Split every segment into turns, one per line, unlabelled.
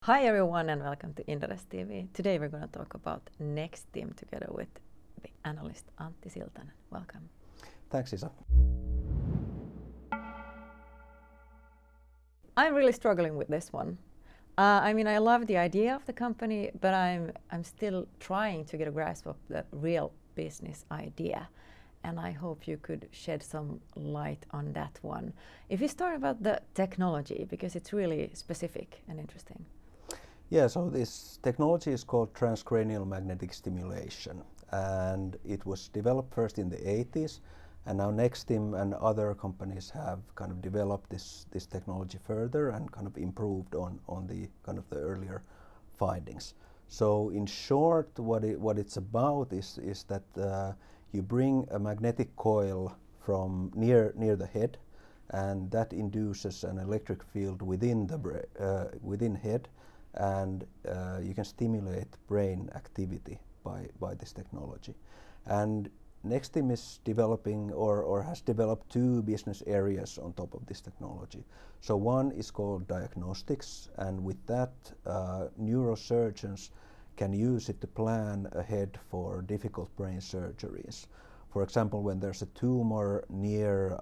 Hi everyone and welcome to Inderes TV. Today we're going to talk about Nexstim together with the analyst Antti Siltanen. Welcome.
Thanks, Isa.
I'm really struggling with this one. I love the idea of the company, but I'm still trying to get a grasp of the real business idea. And I hope you could shed some light on that one. If you start about the technology, because it's really specific and interesting.
Yeah, so this technology is called transcranial magnetic stimulation, and it was developed first in the 80s, and now Nexstim and other companies have kind of developed this technology further and kind of improved on the kind of the earlier findings. So in short, what it's about is that you bring a magnetic coil from near the head, and that induces an electric field within the within head. And you can stimulate brain activity by this technology. And Nexstim is developing or has developed two business areas on top of this technology. So one is called diagnostics, and with that neurosurgeons can use it to plan ahead for difficult brain surgeries. For example, when there's a tumor near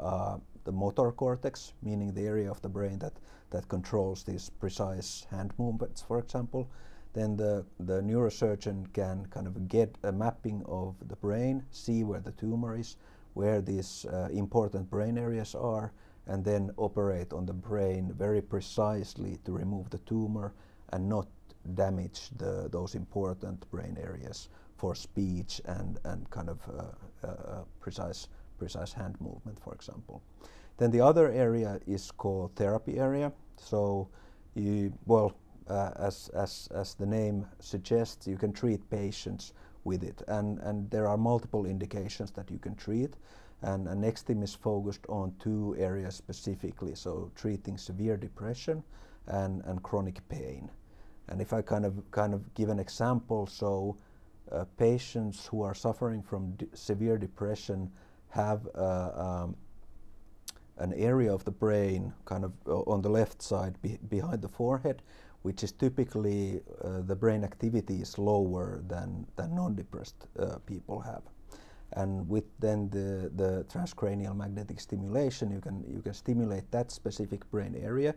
the motor cortex, meaning the area of the brain that controls these precise hand movements, for example, then the neurosurgeon can kind of get a mapping of the brain, see where the tumor is, where these important brain areas are, and then operate on the brain very precisely to remove the tumor and not damage those important brain areas for speech and kind of precise hand movement, for example. Then the other area is called therapy area. So, as the name suggests, you can treat patients with it, and there are multiple indications that you can treat. And Nexstim is focused on two areas specifically, so treating severe depression and chronic pain. And if I kind of give an example, so patients who are suffering from severe depression have an area of the brain kind of on the left side behind the forehead, which is typically the brain activity is lower than non-depressed people have. And with then the transcranial magnetic stimulation, you can stimulate that specific brain area,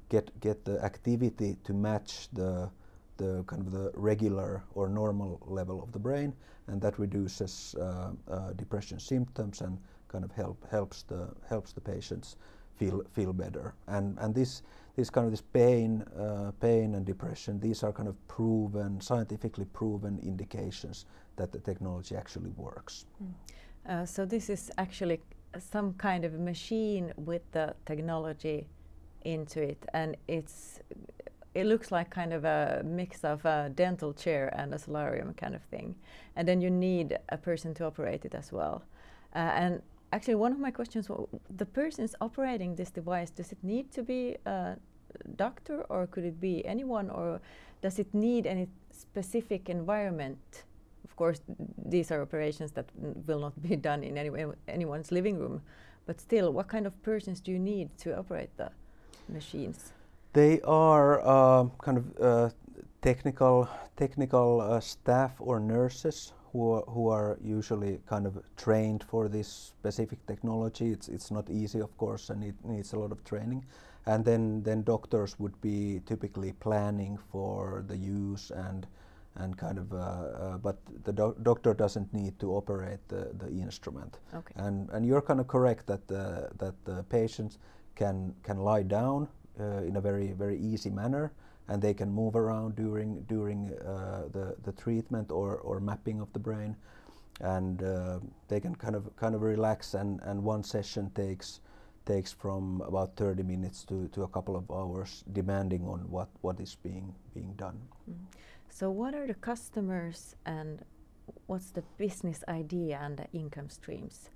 get the activity to match the kind of the regular or normal level of the brain, and that reduces depression symptoms and kind of helps the patients feel better. And this pain and depression, these are kind of scientifically proven indications that the technology actually works.
So this is actually some kind of machine with the technology into it, and it looks like kind of a mix of a dental chair and a solarium kind of thing. And then you need a person to operate it as well. And actually one of my questions, the person's operating this device, does it need to be a doctor or could it be anyone, or does it need any specific environment? Of course, these are operations that will not be done in anyone's living room, but still, what kind of persons do you need to operate the machines?
They are kind of technical staff or nurses who are usually kind of trained for this specific technology. It's not easy, of course, and it needs a lot of training. And then doctors would be typically planning for the use and kind of, but the doctor doesn't need to operate the instrument.
Okay.
And you're kind of correct that the patients can lie down in a very easy manner, and they can move around during the treatment or mapping of the brain, and they can kind of relax, and one session takes from about 30 minutes to a couple of hours, depending on what is being done.
Mm-hmm. So what are the customers and what's the business idea and the income streams?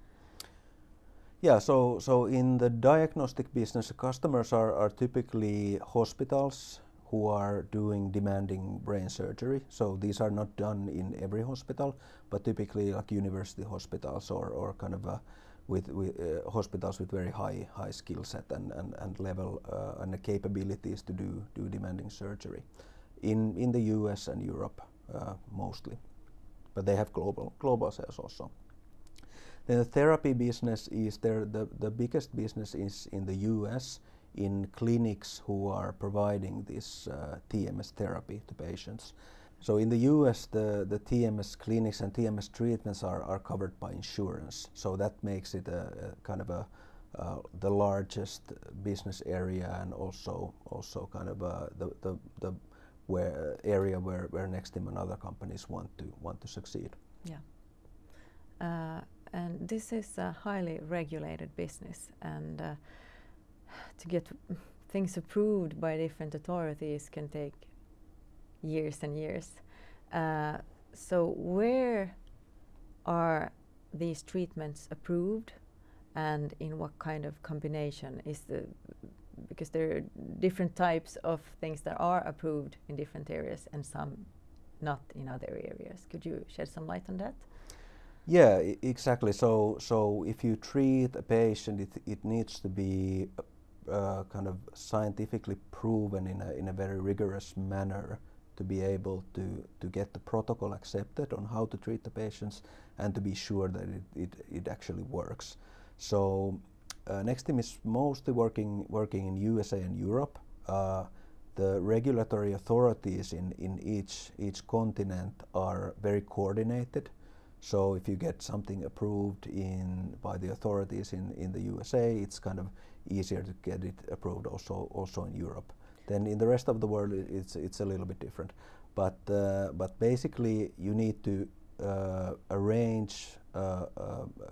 Yeah, so in the diagnostic business, the customers are typically hospitals who are doing demanding brain surgery. So these are not done in every hospital, but typically like university hospitals or kind of with hospitals with very high skill set and level and the capabilities to do demanding surgery in the US and Europe mostly, but they have global sales also. Then the therapy business is there. The biggest business is in the US in clinics who are providing this TMS therapy to patients. So in the US, the TMS clinics and TMS treatments are covered by insurance. So that makes it a kind of the largest business area, and also kind of the area where Nexstim and other companies want to succeed.
Yeah, and this is a highly regulated business, and to get things approved by different authorities can take years and years. So where are these treatments approved, and in what kind of combination is because there are different types of things that are approved in different areas and some not in other areas. Could you shed some light on that?
Yeah, exactly. So if you treat a patient, it needs to be kind of scientifically proven in a very rigorous manner to be able to get the protocol accepted on how to treat the patients and to be sure that it actually works. So Nexstim is mostly working in USA and Europe. The regulatory authorities in each continent are very coordinated. So if you get something approved by the authorities in the USA, it's kind of easier to get it approved also in Europe. Then in the rest of the world, it's a little bit different. But basically, you need to arrange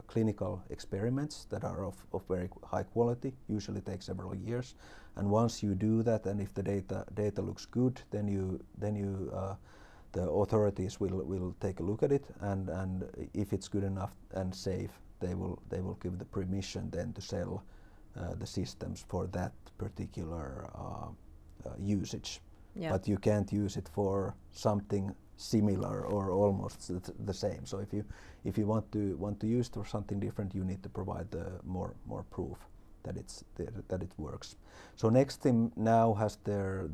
clinical experiments that are of very high quality. Usually take several years. And once you do that, and if the data looks good, then the authorities will take a look at it, and if it's good enough and safe, they will give the permission then to sell the systems for that particular usage.
Yeah.
But you can't use it for something similar or almost the same. So if you want to use it for something different, you need to provide more proof that it works. So Nexstim now has their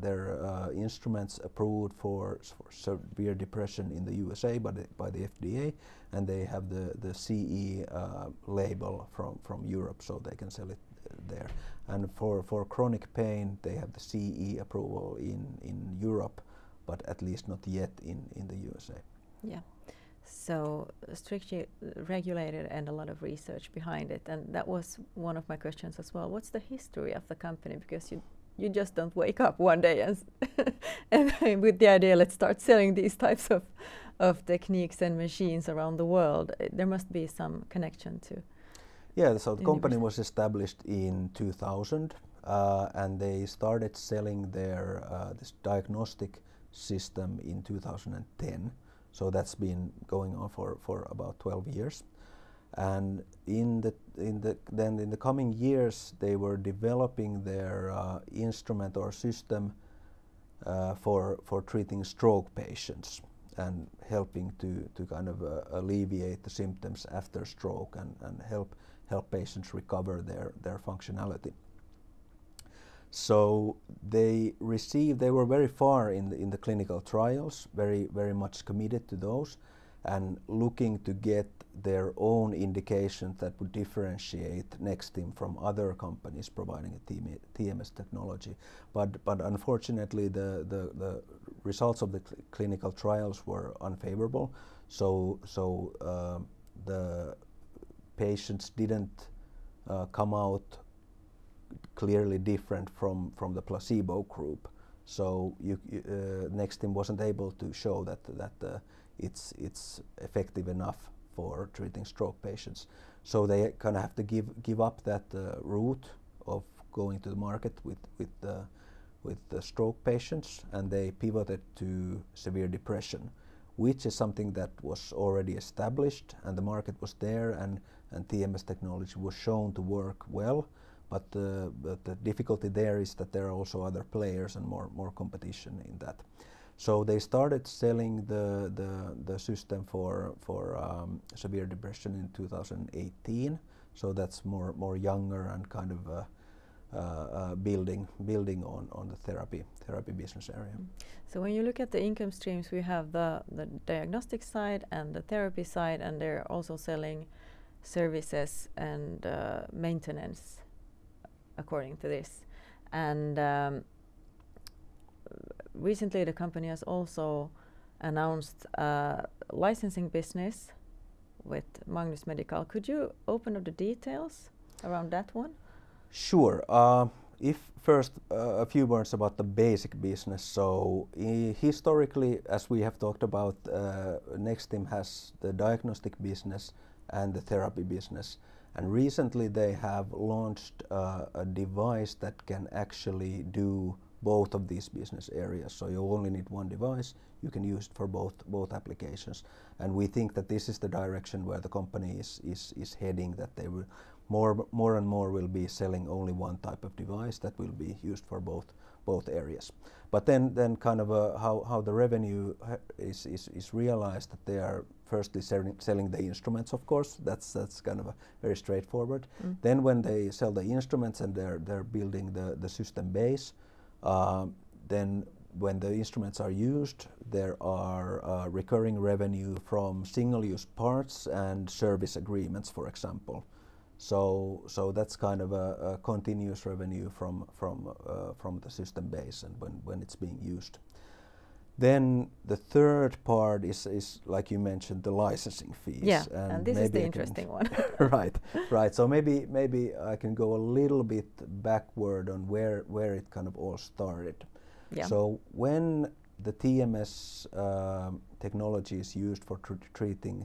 instruments approved for severe depression in the USA by the FDA, and they have the CE label from Europe, so they can sell it there. And for chronic pain, they have the CE approval in Europe, but at least not yet in the USA.
Yeah. So strictly regulated and a lot of research behind it, and that was one of my questions as well. What's the history of the company? Because you just don't wake up one day and with the idea, let's start selling these types of techniques and machines around the world. There must be some connection to.
Yeah, so the company was established in 2000, and they started selling their this diagnostic system in 2010. So that's been going on for about 12 years, and in the coming years they were developing their instrument or system for treating stroke patients and helping to kind of alleviate the symptoms after stroke and help patients recover their functionality. So they were very far in the clinical trials, very much committed to those, and looking to get their own indications that would differentiate Nexstim from other companies providing a TMS technology. But unfortunately, the results of the clinical trials were unfavorable. So the patients didn't come out clearly different from the placebo group. So Nexstim wasn't able to show that it's effective enough for treating stroke patients. So they kind of have to give up that route of going to the market with the stroke patients, and they pivoted to severe depression, which is something that was already established and the market was there, and TMS technology was shown to work well. But the difficulty there is that there are also other players and more competition in that. So they started selling the system for severe depression in 2018. So that's more younger and kind of building on the therapy business area.
So when you look at the income streams, we have the diagnostic side and the therapy side, and they're also selling services and maintenance according to this. And recently the company has also announced a licensing business with Magnus Medical. Could you open up the details around that one?
Sure. If first a few words about the basic business. So historically, as we have talked about, Nexstim has the diagnostic business and the therapy business. And recently they have launched a device that can actually do both of these business areas. So you only need one device. You can use it for both applications. And we think that this is the direction where the company is heading, that they will more and more will be selling only one type of device that will be used for both areas. But then kind of how the revenue is realized, that they are firstly selling the instruments, of course. That's kind of a very straightforward. Then when they sell the instruments and they're building the system base, then when the instruments are used, there are recurring revenue from single-use parts and service agreements, for example. So that's kind of a continuous revenue from the system base and when it's being used. Then the third part is like you mentioned, the licensing fees.
Yeah, and this is the interesting one.
Right. So maybe I can go a little bit backward on where it kind of all started.
Yeah.
So when the TMS technology is used for treating,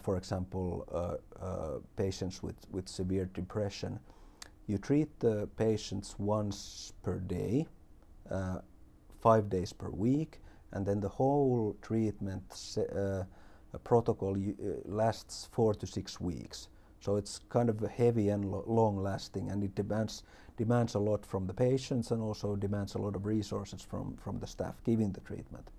for example, patients with severe depression, you treat the patients once per day, 5 days per week, and then the whole treatment protocol lasts 4 to 6 weeks. So it's kind of heavy and long-lasting, and it demands a lot from the patients and also demands a lot of resources from the staff giving the treatment.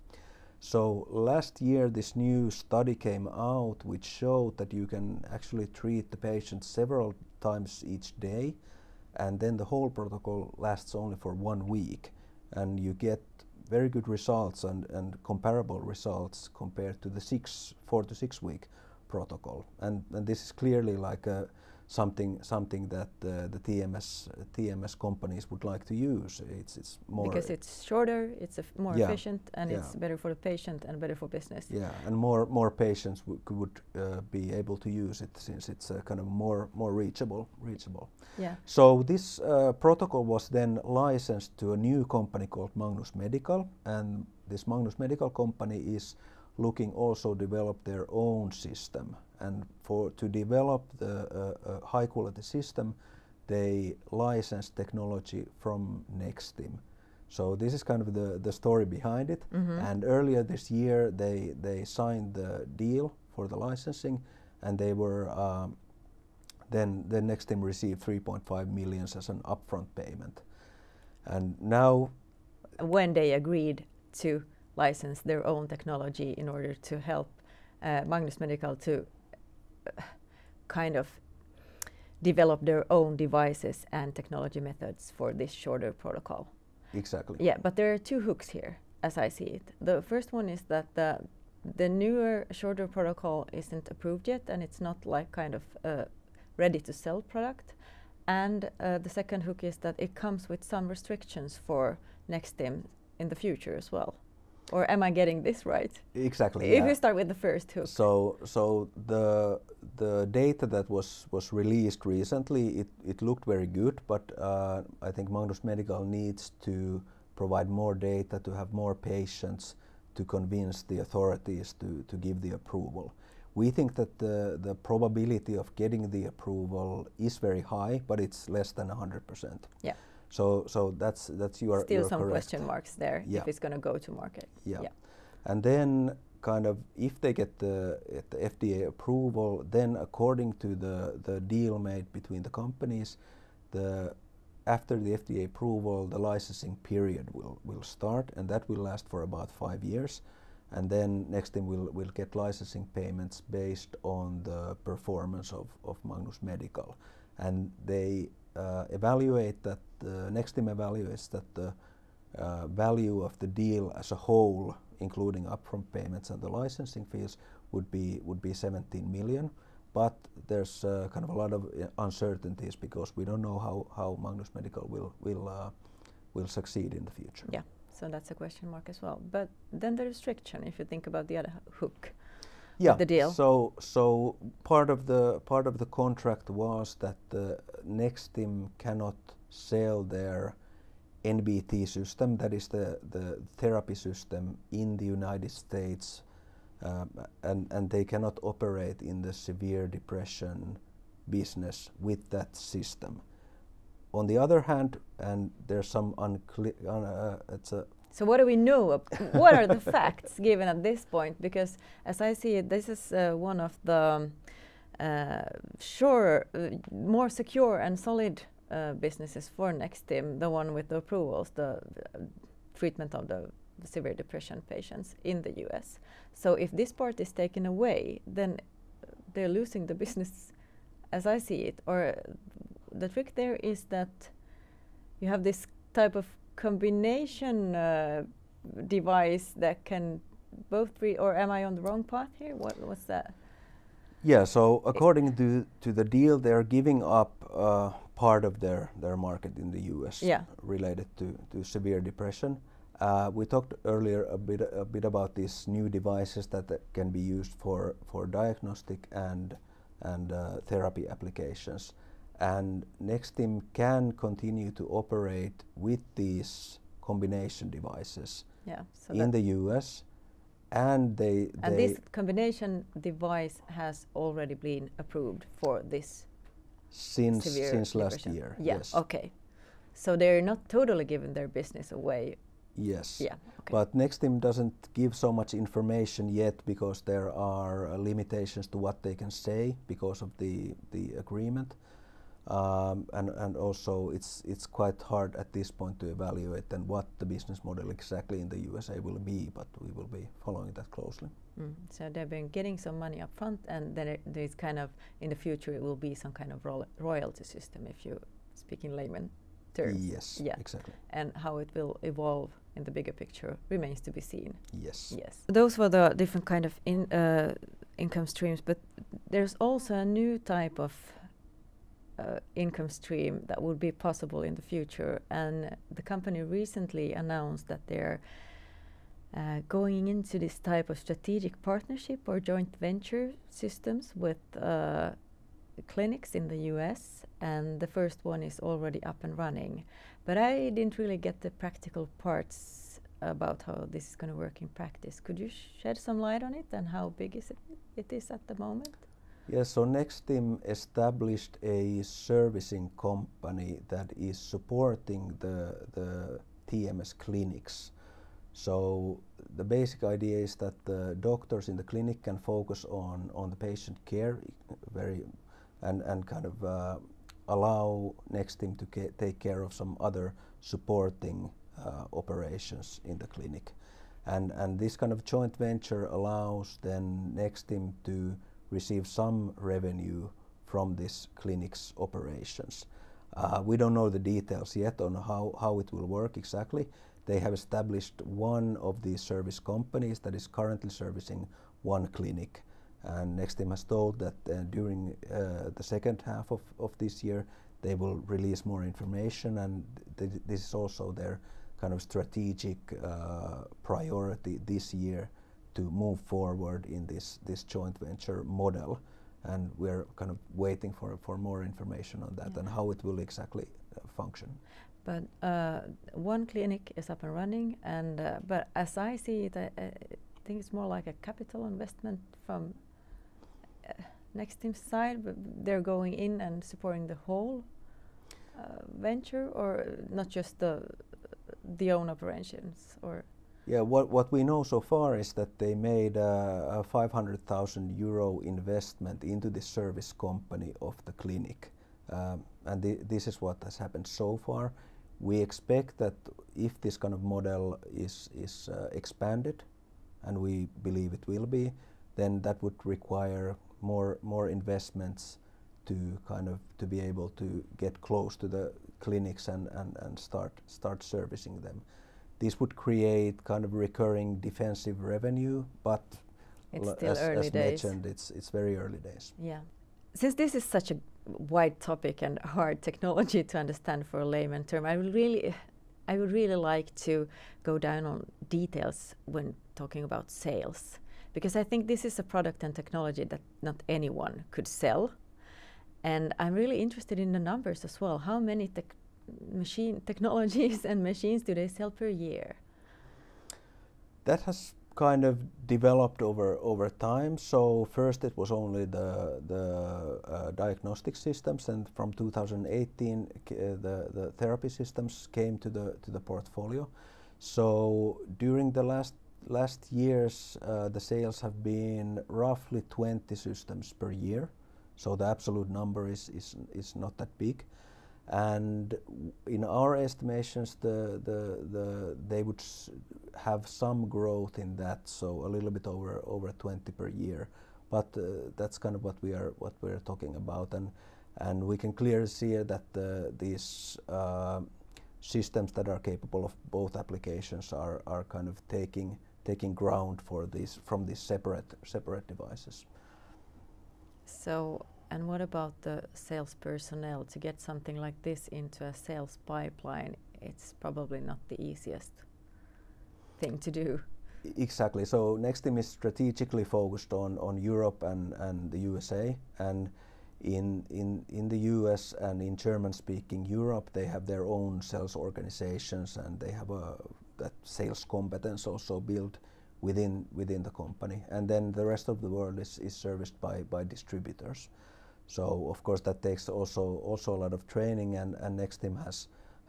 So last year this new study came out which showed that you can actually treat the patients several times each day, and then the whole protocol lasts only for 1 week, and you get very good results and comparable results compared to the 4 to 6 week protocol. And this is clearly like something that the TMS companies would like to use. It's more
because it's shorter, it's more efficient, and
yeah,
it's better for the patient and better for business.
Yeah, and more patients would be able to use it, since it's kind of more reachable.
Yeah.
So this protocol was then licensed to a new company called Magnus Medical, and this Magnus Medical company is looking also develop their own system. And to develop the high quality system, they licensed technology from Nexstim. So this is kind of the story behind it. And earlier this year they signed the deal for the licensing, and they were then Nexstim received 3.5 million as an upfront payment. And now
when they agreed to license their own technology in order to help Magnus Medical to kind of develop their own devices and technology methods for this shorter protocol.
Exactly.
Yeah, but there are two hooks here, as I see it. The first one is that the newer, shorter protocol isn't approved yet, and it's not like kind of a ready-to-sell product. And the second hook is that it comes with some restrictions for Nexstim in the future as well. Or am I getting this right?
Exactly.
If we start with the first hook.
So the data that was released recently, it looked very good, but I think Magnus Medical needs to provide more data, to have more patients, to convince the authorities to give the approval. We think that the probability of getting the approval is very high, but it's less than 100%.
Yeah.
So that's your
still some
correct.
question marks there,
yeah,
if it's going to go to market.
Yeah. And then kind of if they get the FDA approval, then according to the deal made between the companies, after the FDA approval, the licensing period will start, and that will last for about 5 years. and then Nexstim will get licensing payments based on the performance of Magnus Medical, and they evaluate that Nexstim evaluates that the value of the deal as a whole, including upfront payments and the licensing fees, would be 17 million. But there's kind of a lot of uncertainties because we don't know how Magnus Medical will succeed in the future.
Yeah, so that's a question mark as well. But then the restriction, if you think about the other hook,
yeah,
of the deal.
So part of the contract was that Nexstim cannot sell their NBT system, that is the therapy system, in the United States, and they cannot operate in the severe depression business with that system. On the other hand, and there's some
So what do we know? What are the facts given at this point? Because as I see it, this is one of the more secure and solid businesses for Nexstim, the one with the approvals, the treatment of the severe depression patients in the US. So if this part is taken away, then they're losing the business as I see it. Or the trick there is that you have this type of combination device that can both or am I on the wrong path here? What's that?
Yeah, so according to the deal, they're giving up part of their market in the US related to severe depression. We talked earlier a bit about these new devices that can be used for diagnostic and therapy applications. And Nexstim can continue to operate with these combination devices in the US. And
this combination device has already been approved for this
since last year.
Yeah.
Yes.
Okay. So they're not totally giving their business away.
Yes.
Yeah. Okay.
But Nexstim doesn't give so much information yet because there are limitations to what they can say because of the agreement. And also it's quite hard at this point to evaluate then what the business model exactly in the USA will be, but we will be following that closely.
So they've been getting some money up front, and then there's kind of, in the future, it will be some kind of royalty system, if you speak in layman terms.
Yes, exactly.
And how it will evolve in the bigger picture remains to be seen.
Yes.
Yes. Those were the different kind of income streams, but there's also a new type of income stream that would be possible in the future, and the company recently announced that they're going into this type of strategic partnership or joint venture systems with clinics in the US, and the first one is already up and running. But I didn't really get the practical parts about how this is going to work in practice. Could you shed some light on it, and how big is it is at the moment?
Yes, so Nexstim established a servicing company that is supporting the TMS clinics. So the basic idea is that the doctors in the clinic can focus on the patient care and kind of allow Nexstim to take care of some other supporting operations in the clinic. And this kind of joint venture allows then Nexstim to receive some revenue from this clinic's operations. We don't know the details yet on how it will work exactly. They have established one of these service companies that is currently servicing one clinic. And Nexstim has told that during the second half of this year, they will release more information, and this is also their kind of strategic priority this year, to move forward in this joint venture model, and we're kind of waiting for more information on that and how it will exactly function.
But one clinic is up and running, and but as I see it, I think it's more like a capital investment from Nexstim's side, but they're going in and supporting the whole venture, or not just the own operations, or.
Yeah, what we know so far is that they made a 500,000 euro investment into the service company of the clinic, and this is what has happened so far. We expect that if this kind of model is expanded and we believe it will be, then that would require more investments to to be able to get close to the clinics and start servicing them. This would create kind of recurring defensive revenue, but
it's still early
as
days.
mentioned, it's very early days.
Yeah. Since this is such a wide topic and hard technology to understand for a layman term, I would really like to go down on details when talking about sales, because I think this is a product and technology that not anyone could sell. And I'm really interested in the numbers as well. How many machine technologies and machines do they sell per year?
That has kind of developed over time. So first it was only the diagnostic systems, and from 2018 the therapy systems came to the portfolio. So during the last years the sales have been roughly 20 systems per year. So the absolute number is not that big, and in our estimations, they would have some growth in that, so a little bit over 20 per year. But that's kind of what we're talking about, and we can clearly see that these systems that are capable of both applications are kind of taking ground from these separate devices.
So, and what about the sales personnel? To get something like this into a sales pipeline, it's probably not the easiest thing to do.
Exactly. So Nexstim is strategically focused on Europe and the USA, and in the US and in German-speaking Europe, they have their own sales organizations, and they have that sales competence also built within the company, and then the rest of the world is serviced by distributors. So of course that takes also a lot of training, and Nexstim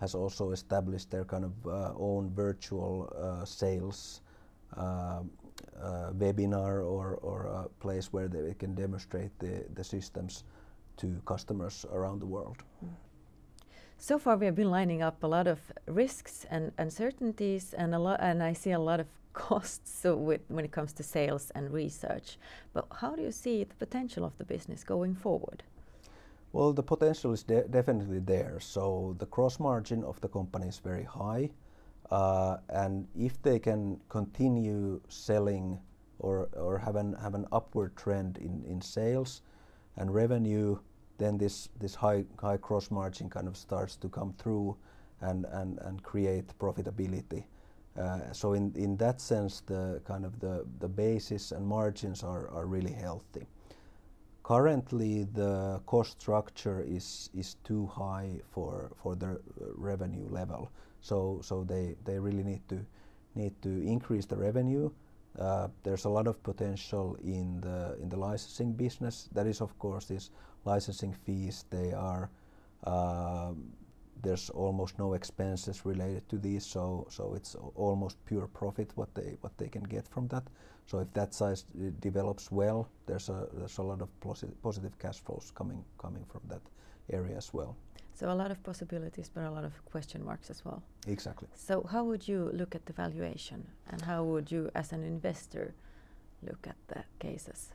has also established their kind of own virtual sales webinar or a place where they can demonstrate the systems to customers around the world.
So far we have been lining up a lot of risks and uncertainties, and I see a lot of costs when it comes to sales and research. But how do you see the potential of the business going forward?
Well, the potential is definitely there. So the gross margin of the company is very high, and if they can continue selling or have an upward trend in sales and revenue, then this high gross margin kind of starts to come through and create profitability. So in that sense, the basis and margins are really healthy. Currently, the cost structure is too high for the revenue level. So they really need to increase the revenue. There's a lot of potential in the licensing business. That is, of course, these licensing fees. They are there's almost no expenses related to these, so it's almost pure profit what they can get from that. So if that size develops well, there's a lot of positive cash flows coming from that area as well.
So a lot of possibilities, but a lot of question marks as well.
Exactly.
So how would you look at the valuation, and how would you, as an investor, look at the cases?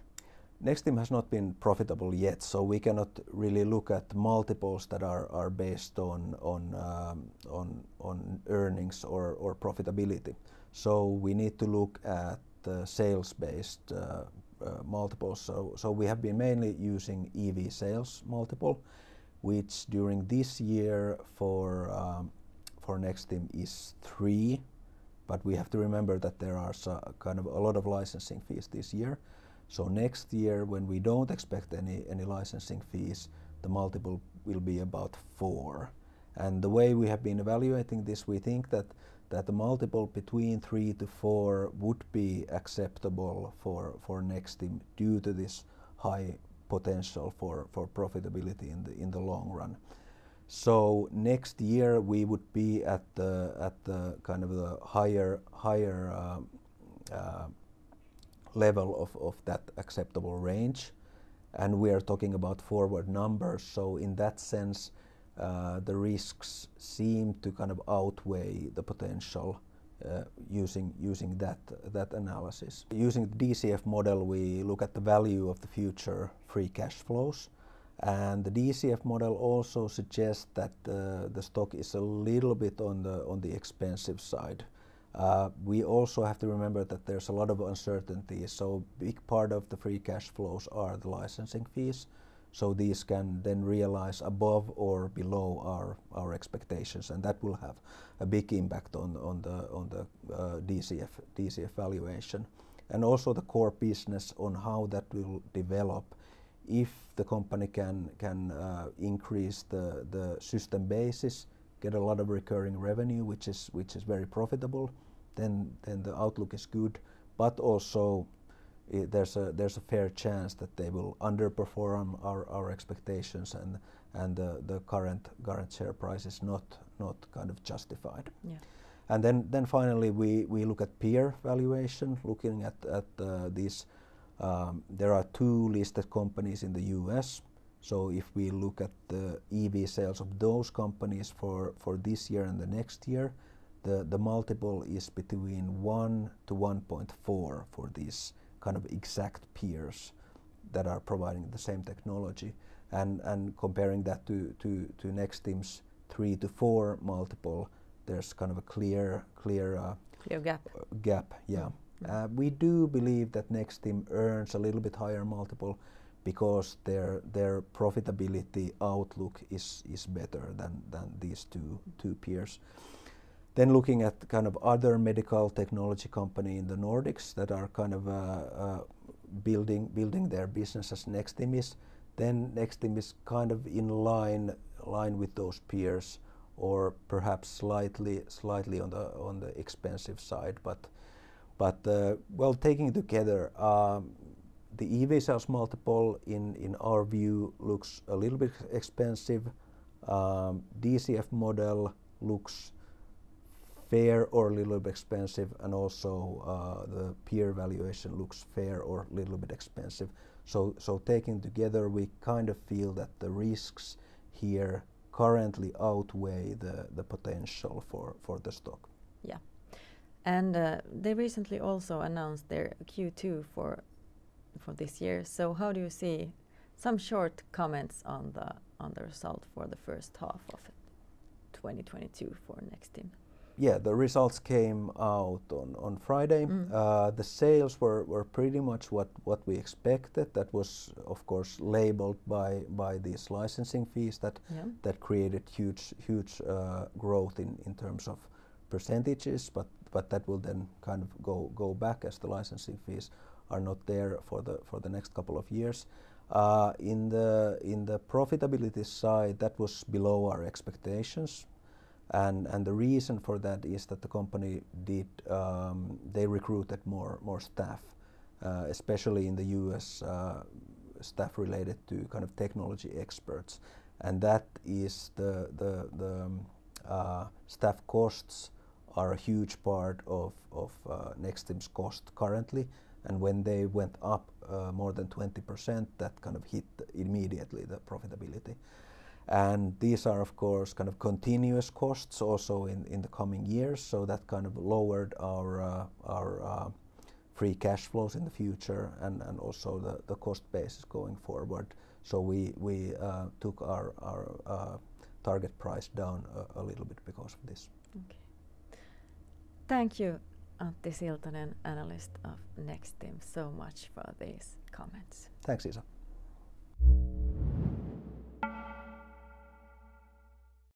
Nexstim has not been profitable yet, so we cannot really look at multiples that are based on earnings or profitability. So we need to look at sales-based multiples. So we have been mainly using EV sales multiple, which during this year for Nexstim is 3, but we have to remember that there are kind of a lot of licensing fees this year. So next year, when we don't expect any licensing fees, the multiple will be about 4. And the way we have been evaluating this, we think that the multiple between 3 to 4 would be acceptable for Nexstim due to this high potential for profitability in the long run. So next year we would be at the kind of the higher level of that acceptable range, and we are talking about forward numbers. So in that sense, the risks seem to kind of outweigh the potential using that analysis. Using the DCF model, we look at the value of the future free cash flows, and the DCF model also suggests that the stock is a little bit on the expensive side. We also have to remember that there's a lot of uncertainty, so big part of the free cash flows are the licensing fees. So these can then realize above or below our expectations, and that will have a big impact on the DCF valuation, and also the core business on how that will develop. If the company can increase the system basis, get a lot of recurring revenue, which is very profitable, then the outlook is good. But also there's a fair chance that they will underperform our expectations, and the current share price is not kind of justified.
Yeah.
And then finally we look at peer valuation, looking at these. There are 2 listed companies in the US. So if we look at the EV sales of those companies for this year and the next year, the multiple is between 1 to 1.4 for these kind of exact peers that are providing the same technology, and comparing that to Nexstim's 3 to 4 multiple, there's kind of a clear gap. Yeah. We do believe that Nexstim earns a little bit higher multiple because their profitability outlook is better than these two peers. Then looking at kind of other medical technology company in the Nordics that are kind of building their business as Nexstim is, then Nexstim is kind of in line with those peers, or perhaps slightly on the expensive side. But well, taking it together, the EV sales multiple in our view looks a little bit expensive. DCF model looks fair or a little bit expensive, and also the peer valuation looks fair or a little bit expensive. So taken together, we kind of feel that the risks here currently outweigh the potential for the stock.
Yeah, and they recently also announced their Q2 for this year. So how do you see some short comments on the result for the first half of 2022 for Nexstim?
Yeah, the results came out on Friday. The sales were pretty much what we expected. That was, of course, labeled by these licensing fees that created huge growth in terms of percentages. But that will then kind of go back as the licensing fees are not there for the next couple of years. In the profitability side, that was below our expectations. And the reason for that is that the company they recruited more staff, especially in the US, staff related to kind of technology experts, and that is the staff costs are a huge part of Nexstim's cost currently, and when they went up more than 20%, that kind of hit immediately the profitability. And these are, of course, kind of continuous costs also in the coming years, so that kind of lowered our free cash flows in the future, and also the cost basis going forward. So we took our target price down a little bit because of this.
Okay. Thank you, Antti Siltanen, analyst of Nexstim, so much for these comments.
Thanks, Isa.